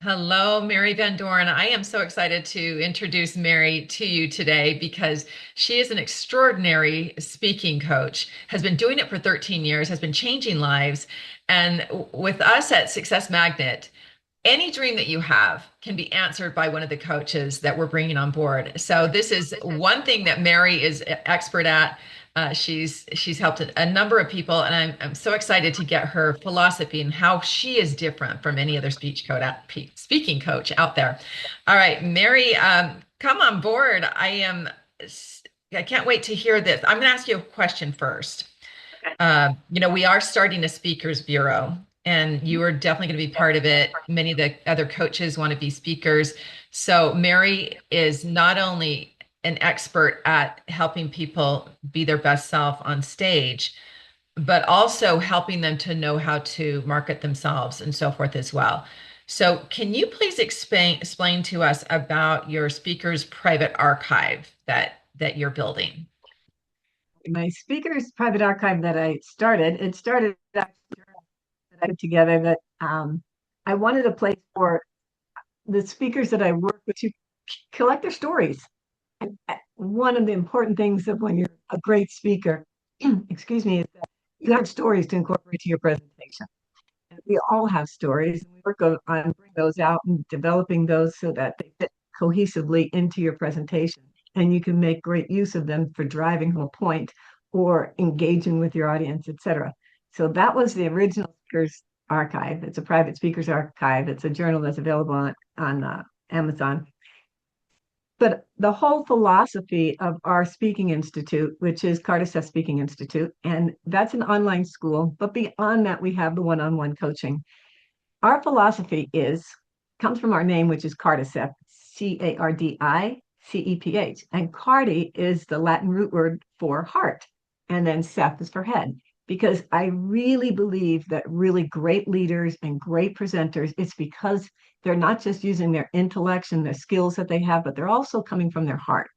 Hello, Mary Van Dorn. I am so excited to introduce Mary to you today because she is an extraordinary speaking coach, has been doing it for 13 years, has been changing lives. And with us at Success Magnet, any dream that you have can be answered by one of the coaches that we're bringing on board. So this is one thing that Mary is expert at. She's helped a number of people, and I'm so excited to get her philosophy and how she is different from any other speaking coach out there. All right, Mary, come on board. I can't wait to hear this. I'm going to ask you a question first. We are starting a speakers bureau, and you are definitely going to be part of it. Many of the other coaches want to be speakers. So, Mary is not only an expert at helping people be their best self on stage, but also helping them to know how to market themselves and so forth as well. So, can you please explain to us about your speakers private archive that you're building? My speaker's private archive that it started actually that I put together that I wanted a place for the speakers that I work with to collect their stories. And one of the important things of when you're a great speaker, excuse me, is that you have stories to incorporate to your presentation. And we all have stories, and we work on bringing those out and developing those so that they fit cohesively into your presentation. And you can make great use of them for driving home a point or engaging with your audience, etc. So that was the original Speakers Archive. It's a private speakers archive. It's a journal that's available on Amazon. But the whole philosophy of our speaking institute, which is Cardiceph Speaking Institute, and that's an online school, but beyond that, we have the one-on-one coaching. Our philosophy comes from our name, which is Cardiceph, Cardiceph. And cardi is the Latin root word for heart, and then ceph is for head. Because I really believe that really great leaders and great presenters, it's because they're not just using their intellect and the skills that they have, but they're also coming from their heart.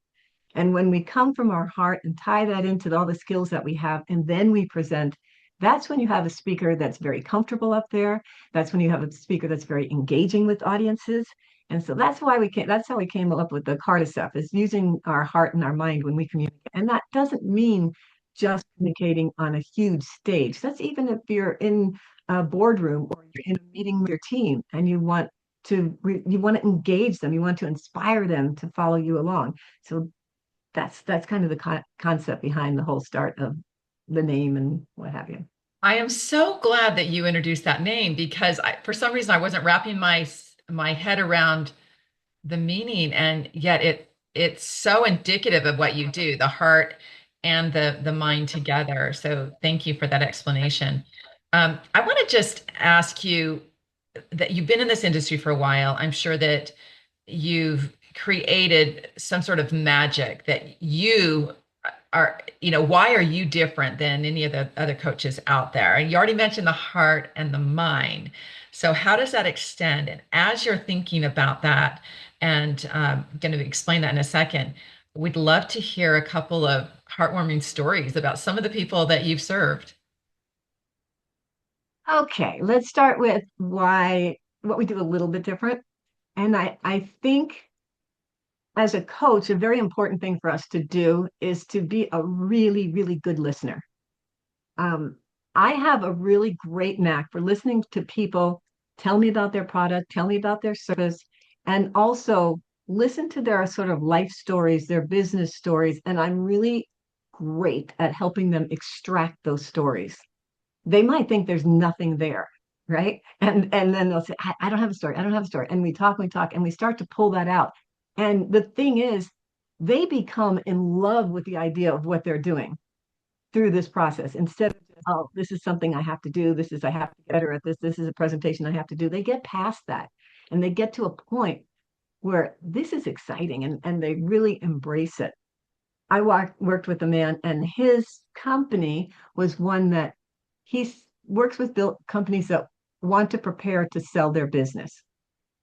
And when we come from our heart and tie that into all the skills that we have, and then we present, that's when you have a speaker that's very comfortable up there. That's when you have a speaker that's very engaging with audiences. And so that's how we came up with the Cardiceph, is using our heart and our mind when we communicate. And that doesn't mean just communicating on a huge stage. That's even if you're in a boardroom or you're in a meeting with your team and you want to engage them, you want to inspire them to follow you along. So that's kind of the concept behind the whole start of the name and what have you. I am so glad that you introduced that name because for some reason I wasn't wrapping my head around the meaning, and yet it's so indicative of what you do, the heart and the mind together. So thank you for that explanation. I want to just ask you that you've been in this industry for a while. I'm sure that you've created some sort of magic that why are you different than any of the other coaches out there? And you already mentioned the heart and the mind. So how does that extend? And as you're thinking about that, and I'm going to explain that in a second, we'd love to hear a couple of heartwarming stories about some of the people that you've served. Okay, let's start with why what we do a little bit different. And I think as a coach, a very important thing for us to do is to be a really, really good listener. Um, I have a really great knack for listening to people tell me about their product, tell me about their service, and also listen to their sort of life stories, their business stories. And I'm really great at helping them extract those stories. They might think there's nothing there, right? And then they'll say, I don't have a story. I don't have a story. And we talk, and we start to pull that out. And the thing is, they become in love with the idea of what they're doing through this process instead of just, oh, this is something I have to do. I have to get better at this. This is a presentation I have to do. They get past that and they get to a point where this is exciting and they really embrace it. Worked with a man, and his company was one that works with built companies that want to prepare to sell their business,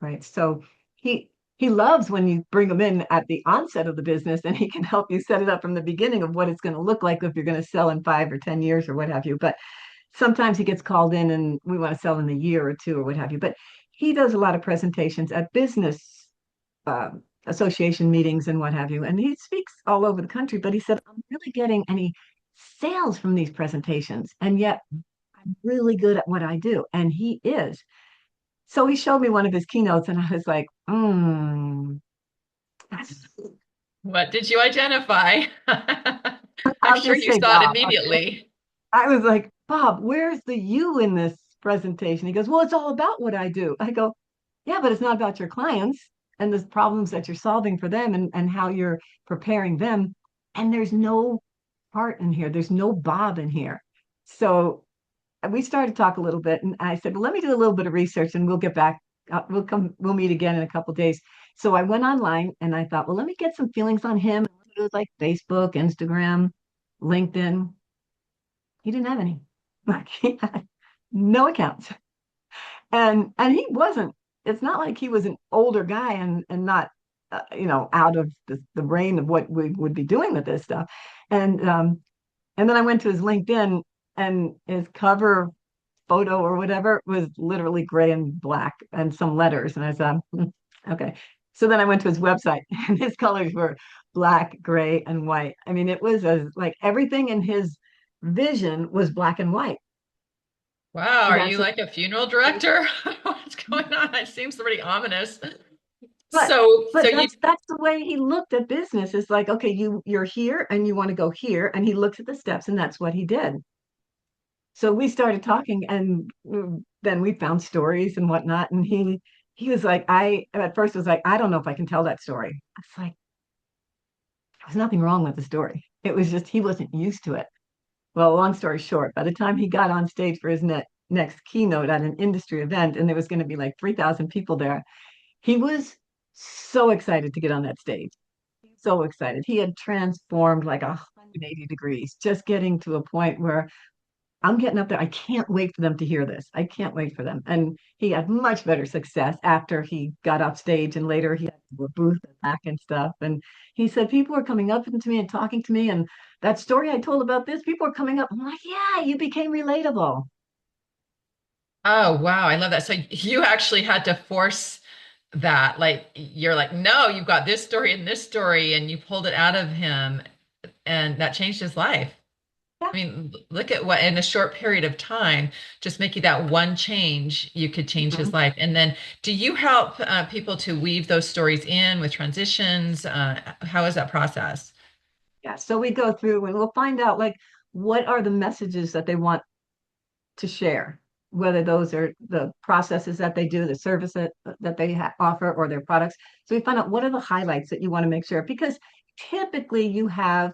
right? So he he loves when you bring him in at the onset of the business and he can help you set it up from the beginning of what it's going to look like if you're going to sell in 5 or 10 years or what have you. But sometimes he gets called in and we want to sell in a year or two or what have you. But he does a lot of presentations at business uh, association meetings and what have you. And he speaks all over the country, but he said, I'm really getting any sales from these presentations. And yet I'm really good at what I do. And he is. So he showed me one of his keynotes, and I was like, What did you identify? I'm I'll sure just you say saw it Bob. immediately. I was like, Bob, where's the you in this presentation? He goes, well, it's all about what I do. I go, yeah, but it's not about your clients and the problems that you're solving for them and how you're preparing them. And there's no part in here. There's no Bob in here. So we started to talk a little bit, and I said, well, let me do a little bit of research and we'll get back. We'll meet again in a couple of days. So I went online and I thought, well, let me get some feelings on him. It was like Facebook, Instagram, LinkedIn. He didn't have any. Like he had no accounts. And he wasn't, it's not like he was an older guy and not out of the brain of what we would be doing with this stuff. And then I went to his LinkedIn, and his cover photo or whatever was literally gray and black and some letters. And I said, okay. So then I went to his website, and his colors were black, gray, and white. I mean, it was like everything in his vision was black and white. Wow, And are you that's like a funeral director? What's going on? It seems pretty ominous. but So but you, that's the way he looked at business. It's like, okay, you're here and you want to go here. And he looks at the steps, and that's what he did. So we started talking, and then we found stories and whatnot. And he was like, I at first was like, I don't know if I can tell that story. It's like there's nothing wrong with the story. It was just he wasn't used to it. Well, long story short, by the time he got on stage for his next keynote at an industry event, and there was going to be like 3,000 people there, he was so excited to get on that stage. So excited. He had transformed like 180 degrees, just getting to a point where I'm getting up there. I can't wait for them to hear this. I can't wait for them. And he had much better success after he got off stage, and later he had a booth back and stuff. And he said people were coming up to me and talking to me, and that story I told about this, people were coming up. I'm like, yeah, you became relatable. oh wow, I love that. So you actually had to force that. Like you're like, no, you've got this story, and you pulled it out of him, and that changed his life. Yeah. I mean, look at what in a short period of time, just making that one change, you could change his Mhm. life. And then, do you help people to weave those stories in with transitions? How is that process? Yeah. So we go through and we'll find out like what are the messages that they want to share, whether those are the processes that they do, the service that they offer, or their products. So we find out what are the highlights that you want to make sure, because typically you have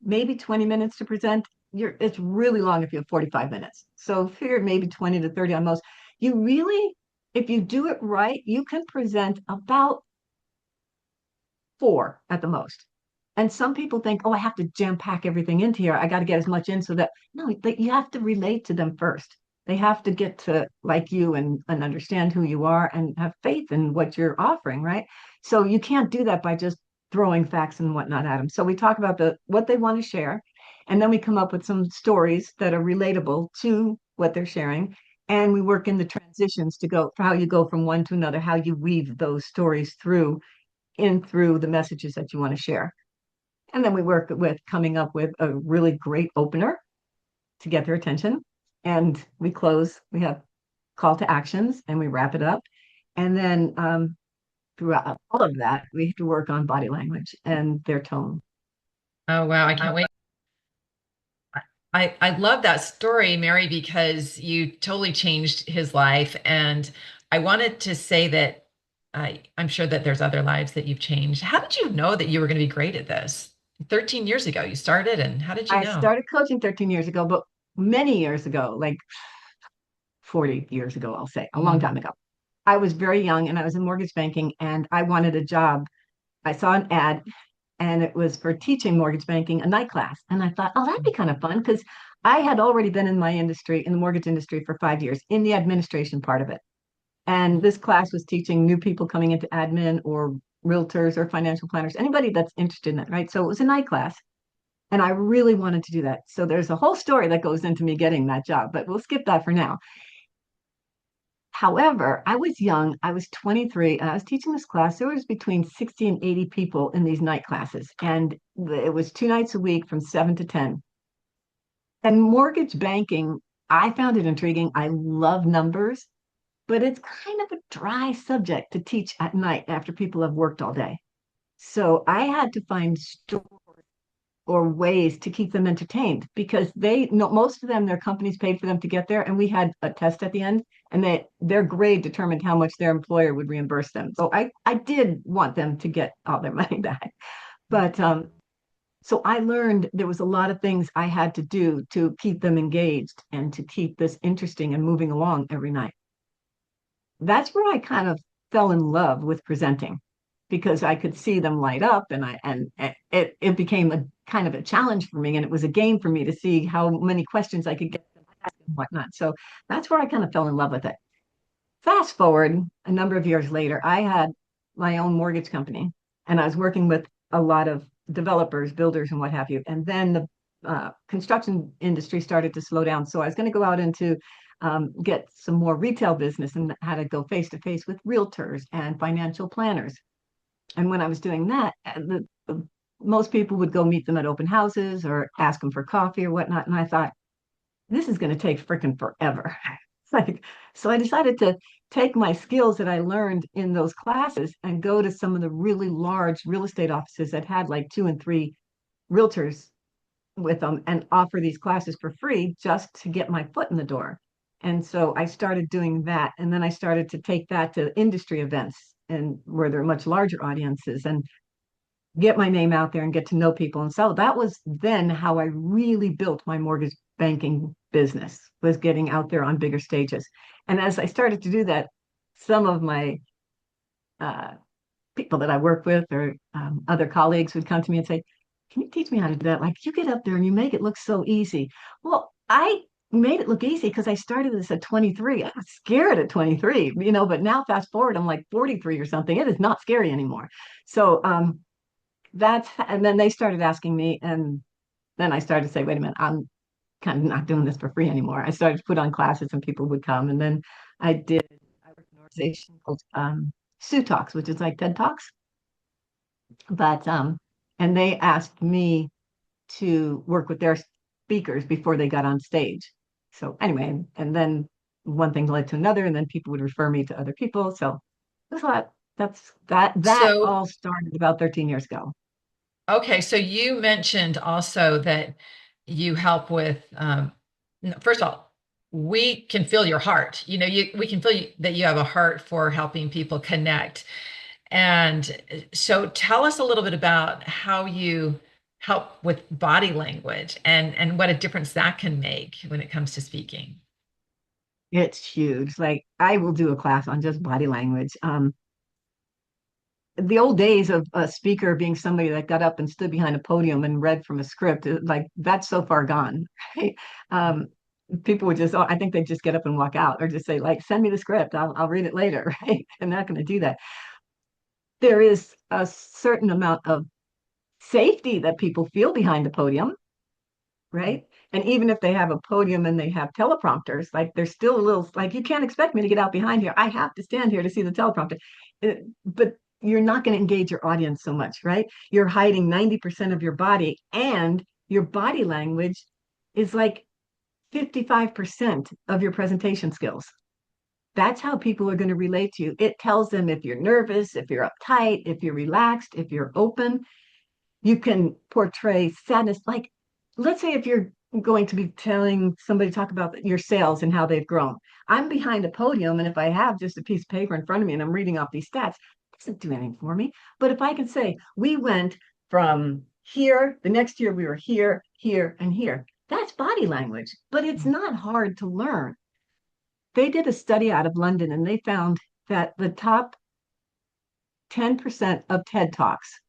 maybe 20 minutes to present. It's really long if you have 45 minutes. So figure maybe 20 to 30 on most. You really, if you do it right, you can present about 4 at the most. And some people think, oh, I have to jam pack everything into here. I got to get as much in so that no, you have to relate to them first. They have to get to like you and understand who you are and have faith in what you're offering, right? So you can't do that by just throwing facts and whatnot at them. So we talk about what they want to share, and then we come up with some stories that are relatable to what they're sharing. And we work in the transitions to go for how you go from one to another, how you weave those stories through the messages that you want to share. And then we work with coming up with a really great opener to get their attention. And we have call to actions, and we wrap it up. And then throughout all of that, we have to work on body language and their tone. Oh wow, I can't wait. I love that story, Mary, because you totally changed his life. And I wanted to say that I'm sure that there's other lives that you've changed. How did you know that you were going to be great at this? 13 years ago, you started, and how did you I know? started coaching 13 years ago, but many years ago, like 40 years ago, I'll say, a long Mm. time ago. I was very young and I was in mortgage banking, and I wanted a job. I saw an ad, and it was for teaching mortgage banking, a night class. And I thought, oh, that'd be kind of fun, because I had already been in my industry, in the mortgage industry for 5 years, in the administration part of it. And this class was teaching new people coming into admin, or realtors or financial planners, anybody that's interested in it, right? So it was a night class. And I really wanted to do that. So there's a whole story that goes into me getting that job, but we'll skip that for now. However, I was young. I was 23 and I was teaching this class. There was between 60 and 80 people in these night classes. And it was 2 nights a week from 7 to 10. And mortgage banking, I found it intriguing. I love numbers, but it's kind of a dry subject to teach at night after people have worked all day. So I had to find stories or ways to keep them entertained because they know most of them, their companies paid for them to get there. And we had a test at the end, and their grade determined how much their employer would reimburse them. So I did want them to get all their money back. But so I learned there was a lot of things I had to do to keep them engaged and to keep this interesting and moving along every night. That's where I kind of fell in love with presenting because I could see them light up, and it became a kind of a challenge for me, and it was a game for me to see how many questions I could get them asked and whatnot. So that's where I kind of fell in love with it. Fast forward a number of years later, I had my own mortgage company, and I was working with a lot of developers, builders, and what have you. And then the construction industry started to slow down. So I was going to go out into get some more retail business and had to go face to face with realtors and financial planners. And when I was doing that, most people would go meet them at open houses or ask them for coffee or whatnot. And I thought, this is going to take freaking forever. Like, so I decided to take my skills that I learned in those classes and go to some of the really large real estate offices that had like two and three realtors with them and offer these classes for free just to get my foot in the door. And so I started doing that. And then I started to take that to industry events and where there are much larger audiences and get my name out there and get to know people. And so that was then how I really built my mortgage banking business, was getting out there on bigger stages. And as I started to do that, some of my uh, people that I work with or other colleagues would come to me and say, can you teach me how to do that? Like, you get up there and you make it look so easy. Well, I made it look easy because I started this at 23. I was scared at 23, but now fast forward, I'm like 43 or something. It is not scary anymore. So and then they started asking me, and then I started to say, wait a minute, I'm kind of not doing this for free anymore. I started to put on classes and people would come. And then I worked in an organization called Sue Talks, which is like TED Talks. But and they asked me to work with their speakers before they got on stage. So anyway, and then one thing led to another, and then people would refer me to other people. So that's what that So, all started about 13 years ago. okay, so you mentioned also that you help with, first of all, we can feel your heart. We can feel that you have a heart for helping people connect. And so tell us a little bit about how you help with body language and what a difference that can make when it comes to speaking. It's huge. Like I will do a class on just body language. The old days of a speaker being somebody that got up and stood behind a podium and read from a script, like that's so far gone. Right? People would just, oh, I think they just get up and walk out or just say, like, send me the script. I'll read it later. Right? I'm not going to do that. There is a certain amount of safety that people feel behind the podium, right? And even if they have a podium and they have teleprompters, like there's still a little, like, you can't expect me to get out behind here. I have to stand here to see the teleprompter. But you're not going to engage your audience so much, right? You're hiding 90% of your body, and your body language is like 55% of your presentation skills. That's how people are going to relate to you. It tells them if you're nervous, if you're uptight, if you're relaxed, if you're open. You can portray sadness. Like, let's say if you're going to be telling somebody to talk about your sales and how they've grown. I'm behind a podium, and if I have just a piece of paper in front of me and I'm reading off these stats, it doesn't do anything for me. But if I can say, we went from here, the next year we were here, here, and here, that's body language, but it's not hard to learn. They did a study out of London and they found that the top 10% of TED Talks,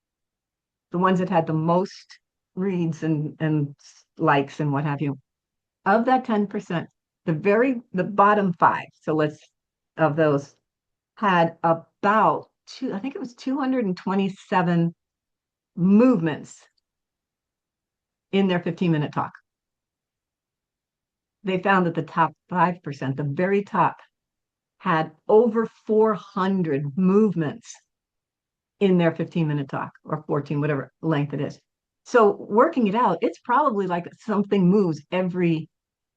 the ones that had the most reads and likes and what have you, of that 10%, the bottom five, so let's of those had about I think it was 227 movements in their 15-minute talk. They found that the top 5%, the very top, had over 400 movements in their 15-minute talk or 14, whatever length it is. So working it out, it's probably like something moves every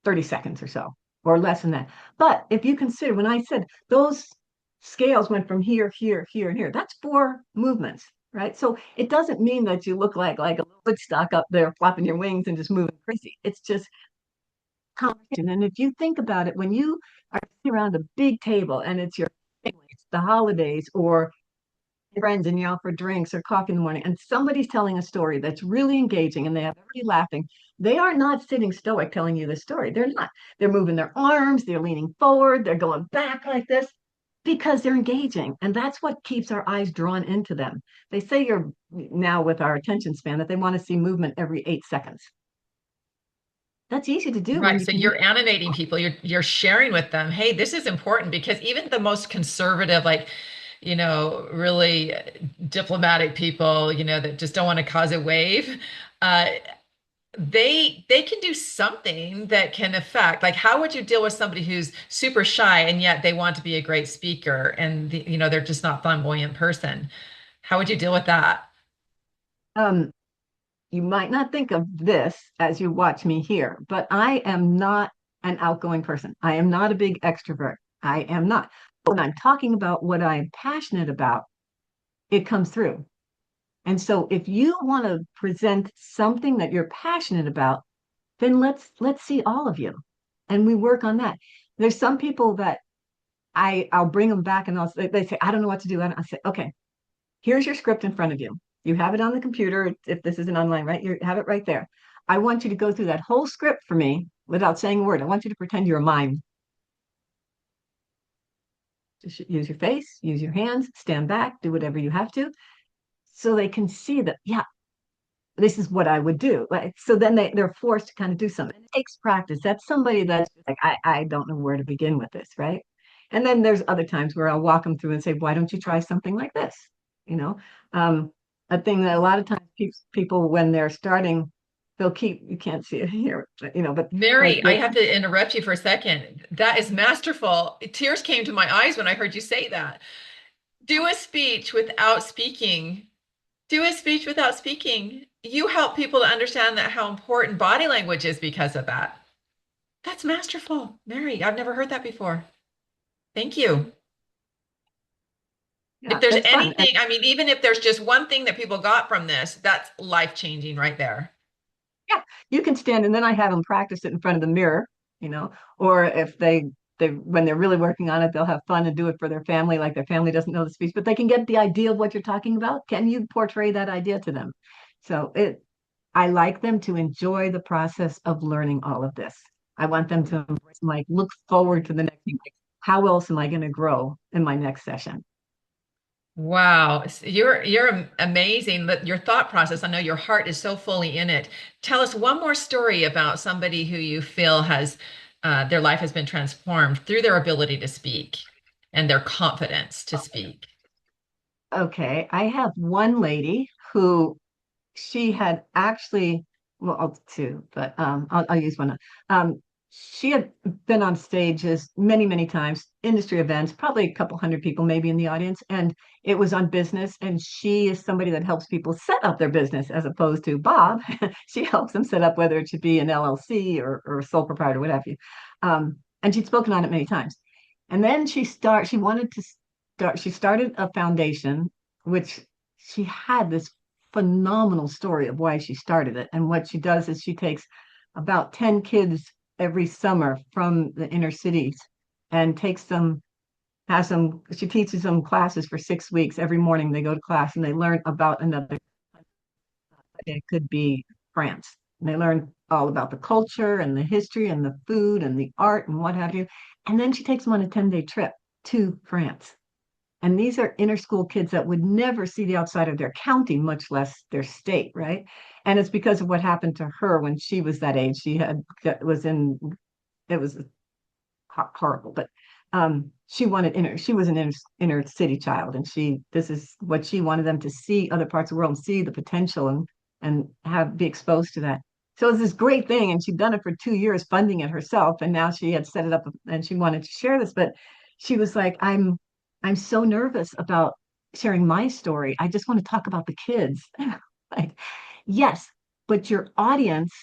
30 seconds or so, or less than that. But if you consider, when I said those scales went from here, here, here, and here, that's 4 movements, right? So it doesn't mean that you look like a little Woodstock up there flapping your wings and just moving crazy. It's just conversation. And if you think about it, when you are sitting around a big table and it's your family, it's the holidays, or friends and you out for drinks or coffee in the morning, and somebody's telling a story that's really engaging and they have everybody laughing, they are not sitting stoic telling you the story. They're not. They're moving their arms, they're leaning forward, they're going back like this because they're engaging. And that's what keeps our eyes drawn into them. They say you're now with our attention span that they want to see movement every 8 seconds. That's easy to do when Right. you So can use. you're animating people. You're sharing with them, hey, this is important because even the most conservative, like, really diplomatic people, that just don't want to cause a wave, uh, they can do something that can affect. Like, how would you deal with somebody who's super shy and yet they want to be a great speaker and they're just not flamboyant person? How would you deal with that? Um, you might not think of this as you watch me here, but I am not an outgoing person. I am not a big extrovert. I am not. When I'm talking about what I'm passionate about, it comes through. And so if you want to present something that you're passionate about, then let's see all of you. And we work on that. There's some people that I'll bring them back and they say, I don't know what to do. And I say, okay, here's your script in front of you. You have it on the computer if this is an online, right? You have it right there. I want you to go through that whole script for me without saying a word. I want you to pretend you're a mime. Just use your face, use your hands, stand back, do whatever you have to, so they can see that, yeah, this is what I would do. Like, so then they're forced to kind of do something. It takes practice. That's somebody that's like, I don't know where to begin with this, right? And then there's other times where I'll walk them through and say, why don't you try something like this? You know, um, a thing that a lot of times people when they're starting, they'll keep, you can't see it here, but like Mary, I have to interrupt you for a second. That is masterful. Tears came to my eyes when I heard you say that. Do a speech without speaking. Do a speech without speaking. You help people to understand that how important body language is because of that. That's masterful, Mary. I've never heard that before. Thank you. If yeah, there's it's fun. anything, I mean, even if there's just one thing that people got from this, that's life-changing right there. Yeah, you can stand, and then I have them practice it in front of the mirror, or if they when they're really working on it, they'll have fun and do it for their family, like their family doesn't know the speech, but they can get the idea of what you're talking about. Can you portray that idea to them? So I like them to enjoy the process of learning all of this. I want them to like look forward to the next thing. Like, how else am I going to grow in my next session? Wow, you're amazing. But your thought process, I know your heart is so fully in it. Tell us one more story about somebody who you feel has their life has been transformed through their ability to speak and their confidence to speak. Okay, I have one lady who she had actually, well, two, but I'll use one. She had been on stages many, many times, industry events, probably a couple hundred people maybe in the audience, and it was on business. And she is somebody that helps people set up their business as opposed to Bob. She helps them set up whether it should be an LLC or a sole proprietor, whatever you. And she'd spoken on it many times. And then she wanted to start, she started a foundation, which she had this phenomenal story of why she started it. And what she does is she takes about 10 kids every summer from the inner cities and takes them, she teaches them classes for 6 weeks. Every morning they go to class and they learn about another. It could be France. And they learn all about the culture and the history and the food and the art and what have you. And then she takes them on a 10-day trip to France. And these are inner school kids that would never see the outside of their county, much less their state, right? And it's because of what happened to her when she was that age. She had was in it was horrible, but she was an inner city child, and this is what she wanted them to see other parts of the world and see the potential and have be exposed to that. So it's this great thing, and she'd done it for 2 years, funding it herself, and now she had set it up and she wanted to share this, but she was like, I'm so nervous about sharing my story. I just want to talk about the kids. Like, yes, but your audience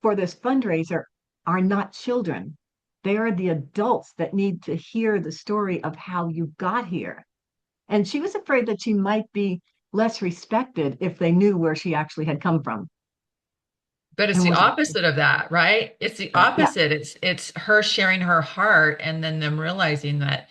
for this fundraiser are not children. They are the adults that need to hear the story of how you got here. And she was afraid that she might be less respected if they knew where she actually had come from But it's and the was opposite of that, right? It's the yeah, opposite. It's her sharing her heart and then them realizing that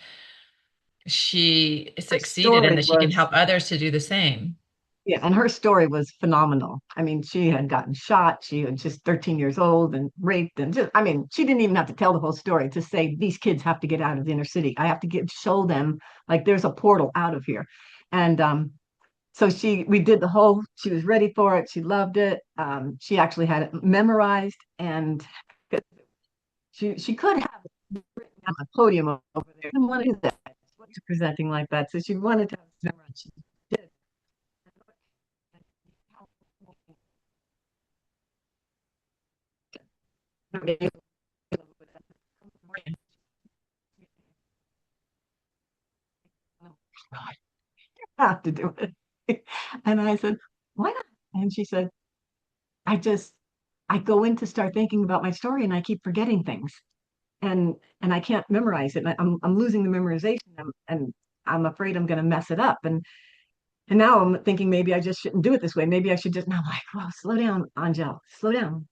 she her succeeded and story that she can was help others to do the same. yeah, and her story was phenomenal. I mean, she had gotten shot. She was just 13 years old and raped and just, I mean, she didn't even have to tell the whole story to say these kids have to get out of the inner city. I have to show them like there's a portal out of here. And so we did the whole, she was ready for it. She loved it. She actually had it memorized and she could have written on the podium over there. She didn't want to do that. She wasn't presenting like that. So she wanted to have it memorized. She did. Have to do it. And I said, why not? And she said, I just, I go in to start thinking about my story and I keep forgetting things and I can't memorize it. And I'm losing the memorization and I'm afraid I'm going to mess it up. And now I'm thinking maybe I just shouldn't do it this way. Maybe I should just, now I'm like, well, slow down, Angel, slow down.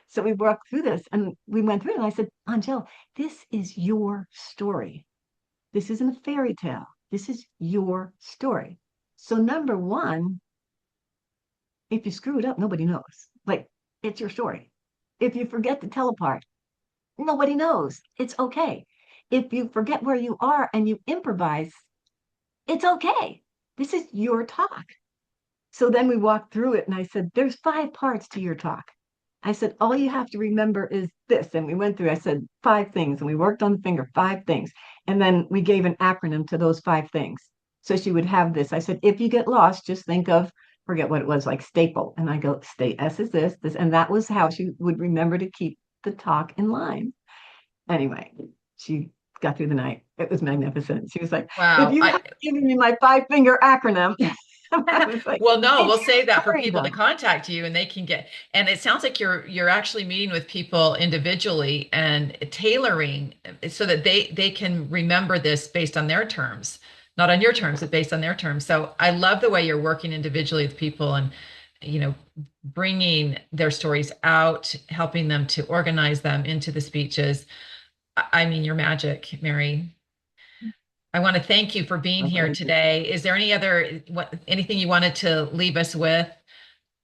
So we walked through this and we went through it and I said, Angel, this is your story. This isn't a fairy tale. This is your story. So number one, if you screw it up, nobody knows. Like, it's your story. If you forget to tell a part, nobody knows. It's okay. If you forget where you are and you improvise, it's okay. This is your talk. So then we walked through it and I said, there's 5 parts to your talk. I said, all you have to remember is this. And we went through, I said 5 things and we worked on the finger, 5 things. And then we gave an acronym to those 5 things. So she would have this. I said, if you get lost, just think of, forget what it was, like staple. And I go, stay, S is this. And that was how she would remember to keep the talk in line. Anyway, she got through the night. It was magnificent. She was like, if Wow. you had given me my 5 finger acronym, I was like, Well, no, it's we'll your save that for story people to though. contact you and they can get, and it sounds like you're actually meeting with people individually and tailoring so that they can remember this based on their terms, not on your terms, but based on their terms. So I love the way you're working individually with people and, you know, bringing their stories out, helping them to organize them into the speeches. I mean, you're magic, Mary. I want to thank you for being Oh, here thank you. today. Is there anything you wanted to leave us with?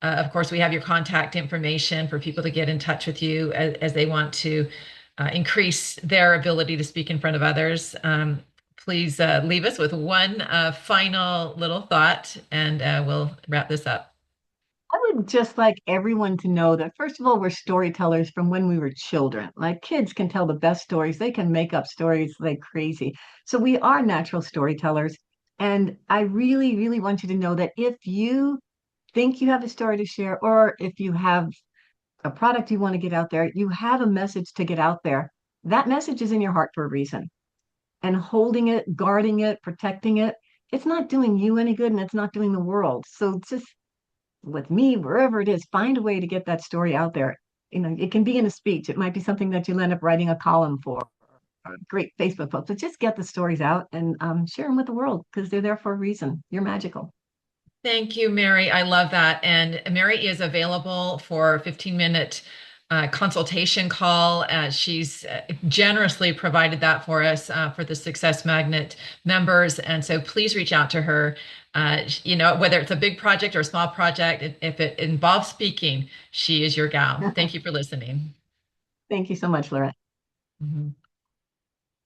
Of course, we have your contact information for people to get in touch with you as they want to increase their ability to speak in front of others. Please leave us with one final little thought, and we'll wrap this up. I would just like everyone to know that, first of all, we're storytellers from when we were children. Like kids can tell the best stories, they can make up stories like crazy. So we are natural storytellers. And I really, really want you to know that if you think you have a story to share, or if you have a product you want to get out there, you have a message to get out there. That message is in your heart for a reason. And holding it, guarding it, protecting it, it's not doing you any good and it's not doing the world. So just with me, wherever it is, find a way to get that story out there. You know, it can be in a speech. It might be something that you'll end up writing a column for, or a great Facebook post. But just get the stories out and share them with the world because they're there for a reason. You're magical. Thank you, Mary. I love that. And Mary is available for a 15-minute consultation call. She's generously provided that for us for the Success Magnet members. And so please reach out to her. You know, whether it's a big project or a small project, if it involves speaking, she is your gal. Thank you for listening. Thank you so much, Laura. Mhm.